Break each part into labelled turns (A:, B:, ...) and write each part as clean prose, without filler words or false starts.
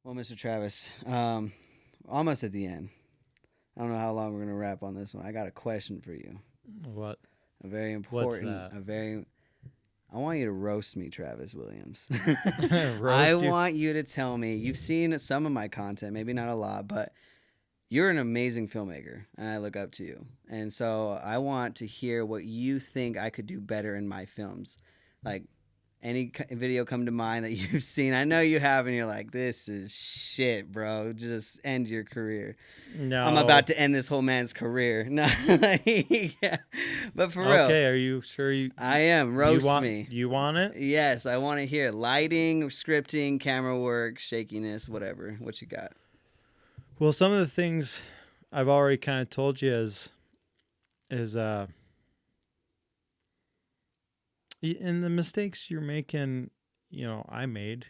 A: Well, Mr. Travis, almost at the end. I don't know how long we're gonna wrap on this one. I got a question for you.
B: What?
A: A very
B: What's
A: important,
B: that?
A: a very. I want you to roast me, Travis Williams. I
B: Roast you?
A: want you to tell me. You've seen some of my content, maybe not a lot, but you're an amazing filmmaker, and I look up to you. And so I want to hear what you think I could do better in my films. Like, any video come to mind that you've seen? I know you have, and you're like, this is shit, bro. Just end your career. I'm
B: No.
A: about to end this whole man's career. No, yeah. But for real,
B: Okay, are you sure
A: I am.
B: you
A: Roast
B: want
A: me.
B: you want it?
A: Yes, I want to hear lighting, scripting, camera work, shakiness, whatever. What you got?
B: Well, some of the things I've already kind of told you is in the mistakes you're making, I made,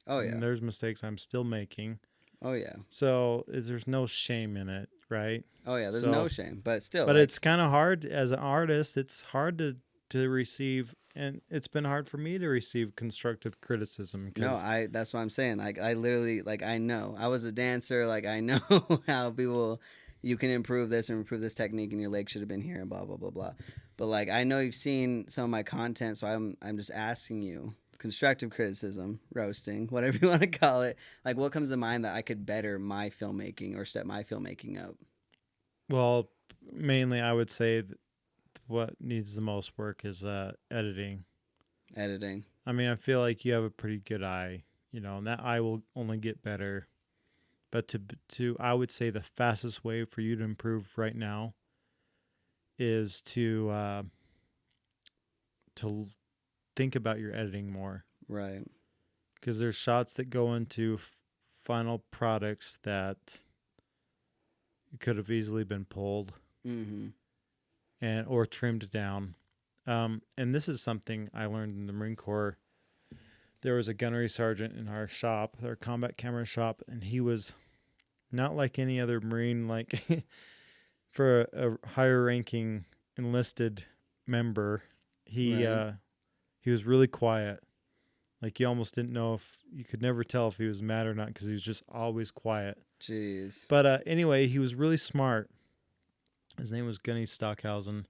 A: Oh yeah.
B: and there's mistakes I'm still making.
A: Oh yeah.
B: So there's no shame in it, right?
A: Oh yeah. There's no
B: So,
A: shame, but still,
B: but
A: like,
B: it's kind of hard as an artist. It's hard to receive, and it's been hard for me to receive constructive criticism
A: no,
B: because
A: I. That's what I'm saying. Like, I literally, like, I know. I was a dancer. Like, I know how people. You can improve this and improve this technique, and your leg should have been here, and blah blah blah blah. But like, I know you've seen some of my content, so I'm just asking you constructive criticism, roasting, whatever you want to call it. Like, what comes to mind that I could better my filmmaking or set my filmmaking up?
B: well, mainly I would say that what needs the most work is editing.
A: Editing.
B: I mean, I feel like you have a pretty good eye, and that eye will only get better. But to I would say the fastest way for you to improve right now is to think about your editing more,
A: Right.
B: because there's shots that go into final products that could have easily been pulled
A: Mm-hmm.
B: and or trimmed down. And this is something I learned in the Marine Corps. There was a gunnery sergeant in our shop, our combat camera shop, and he was not like any other Marine. Like for a higher ranking enlisted member, he
A: Right.
B: uh, he was really quiet. Like you almost didn't know if you could never tell if he was mad or not because he was just always quiet.
A: Jeez.
B: But anyway, he was really smart. His name was Gunny Stockhausen,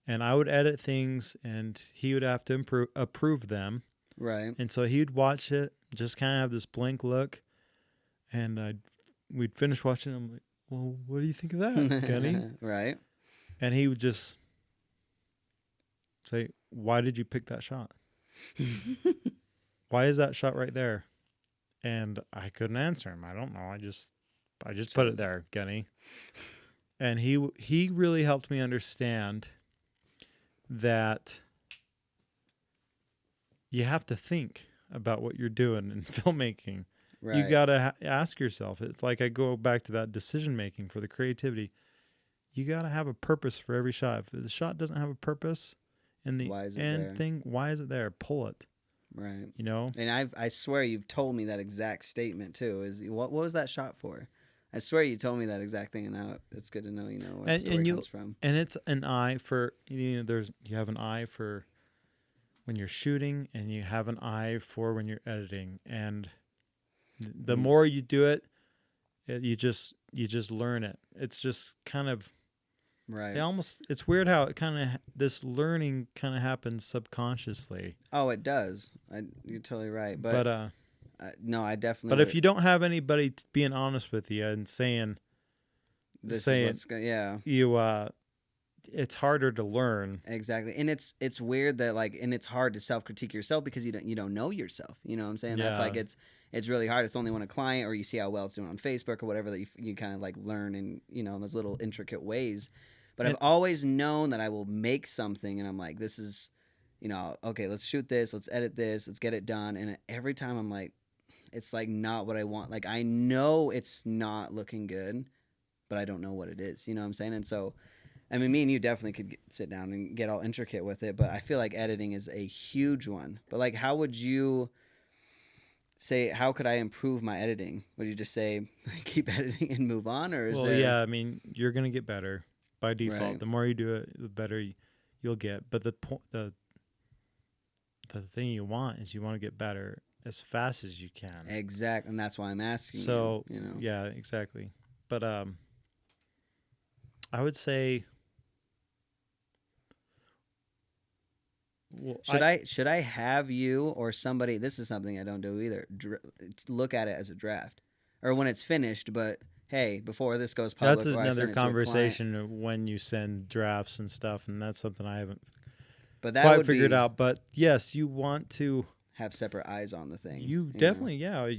B: and I would edit things, and he would have to approve them.
A: Right.
B: And so he'd watch it, just kind of have this blank look, and we'd finish watching. I'm like, "Well, what do you think of that, Gunny?"
A: Right.
B: And he would just say, "Why did you pick that shot? Why is that shot right there?" And I couldn't answer him. I don't know. I just put it there, Gunny. And he really helped me understand that you have to think about what you're doing in filmmaking. You
A: Right.
B: got to ask yourself. It's like I go back to that decision making for the creativity. You got to have a purpose for every shot. If the shot doesn't have a purpose in the
A: Why is it
B: end
A: there?
B: thing, why is it there? Pull it,
A: Right.
B: you know?
A: And I swear you've told me that exact statement too. Is what was that shot for? I swear you told me that exact thing, and now it's good to know where the story
B: And
A: comes from.
B: it's an eye for, you have an eye for when you're shooting, and you have an eye for when you're editing. And the
A: Mm.
B: more you do it, you just learn it. It's just kind of
A: Right.
B: it's weird how it kind of this learning kind of happens subconsciously.
A: Oh, it does. You're totally right. But
B: But
A: no, I
B: but
A: definitely
B: if
A: would.
B: you don't have anybody being honest with you and saying
A: This is
B: saying
A: what's going. Yeah.
B: you it's harder to learn.
A: Exactly. And it's weird that, like, and it's hard to self-critique yourself because you don't know yourself. You know what I'm saying? That's like
B: Yeah.
A: it's really hard. It's only when a client or you see how well it's doing on Facebook or whatever that you kind of like learn in, those little intricate ways. But I've
B: And
A: always known that I will make something and I'm like, this is, okay, let's shoot this, let's edit this, let's get it done. And every time I'm like, it's like not what I want. Like, I know it's not looking good, but I don't know what it is. You know what I'm saying? And so, I mean, me and you definitely could sit down and get all intricate with it, but I feel like editing is a huge one. But like, how would you say, how could I improve my editing? Would you just say keep editing and move on, or is
B: well,
A: there?
B: yeah, I mean, you're going to get better by default.
A: Right.
B: The more you do it, the better you'll get. But the thing you want is you want to get better. as fast as you can.
A: Exactly, and that's why I'm asking
B: So,
A: you. You know,
B: yeah, exactly. But I would say, well,
A: should I have you or somebody? This is something I don't do either. Look at it as a draft, or when it's finished. But hey, before this goes
B: that's
A: public, or I
B: another
A: send it to a client.
B: conversation of when you send drafts and stuff, and that's something I haven't
A: But that
B: quite
A: would
B: figured
A: be
B: out. But yes, you want to.
A: have separate eyes on the thing.
B: You
A: You know,
B: definitely, yeah.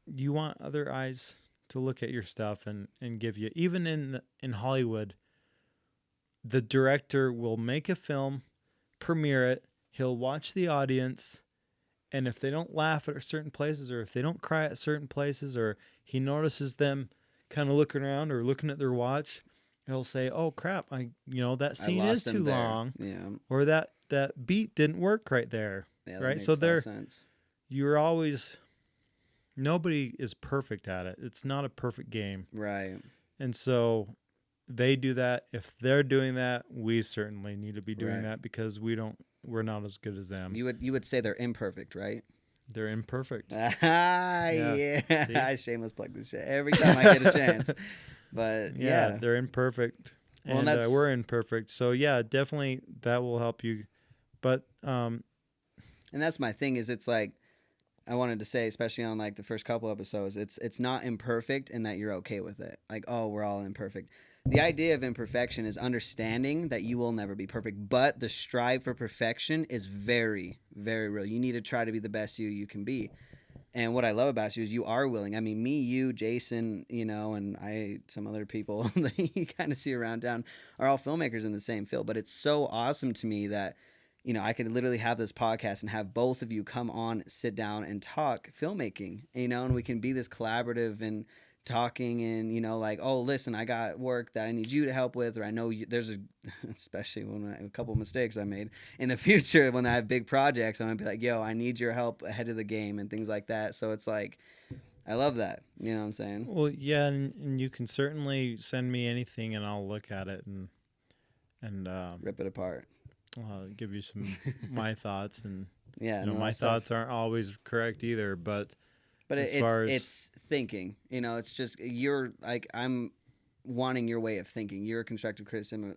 B: You want other eyes to look at your stuff and give you. Even in Hollywood, the director will make a film, premiere it. He'll watch the audience, and if they don't laugh at certain places, or if they don't cry at certain places, or he notices them kind of looking around or looking at their watch, he'll say, "Oh crap! That
A: I
B: scene is
A: lost
B: too
A: him there.
B: long,
A: Yeah,
B: or that beat didn't work right there."
A: yeah, that
B: Right?
A: makes
B: So
A: a lot of sense.
B: you're always nobody is perfect at it. It's not a perfect game.
A: Right.
B: And so they do that. If they're doing that, we certainly need to be doing
A: Right.
B: that because we're not as good as them.
A: You would say they're imperfect, right?
B: They're imperfect.
A: Ah,
B: Yeah.
A: yeah.
B: See?
A: I shameless plug this shit every time I get a chance. But yeah.
B: They're imperfect.
A: Well,
B: And
A: that's
B: we're imperfect. So yeah, definitely that will help you. But
A: and that's my thing is it's like I wanted to say, especially on like the first couple episodes, it's not imperfect in that you're okay with it. Like, oh, we're all imperfect. The idea of imperfection is understanding that you will never be perfect, but the strive for perfection is very, very real. You need to try to be the best you can be. And what I love about you is you are willing. I mean, me, you, Jason, and some other people that you kind of see around town are all filmmakers in the same field. But it's so awesome to me that, I could literally have this podcast and have both of you come on, sit down and talk filmmaking, and we can be this collaborative and talking and, like, oh, listen, I got work that I need you to help with, or I know especially when a couple mistakes I made in the future, when I have big projects, I'm going to be like, yo, I need your help ahead of the game and things like that. So it's like, I love that. You know what I'm saying?
B: well, yeah, and you can certainly send me anything and I'll look at it and
A: Rip it apart.
B: give you some my thoughts and
A: Yeah. No,
B: my thoughts aren't always correct either, but
A: it's thinking, it's just you're like, I'm wanting your way of thinking, your constructive criticism.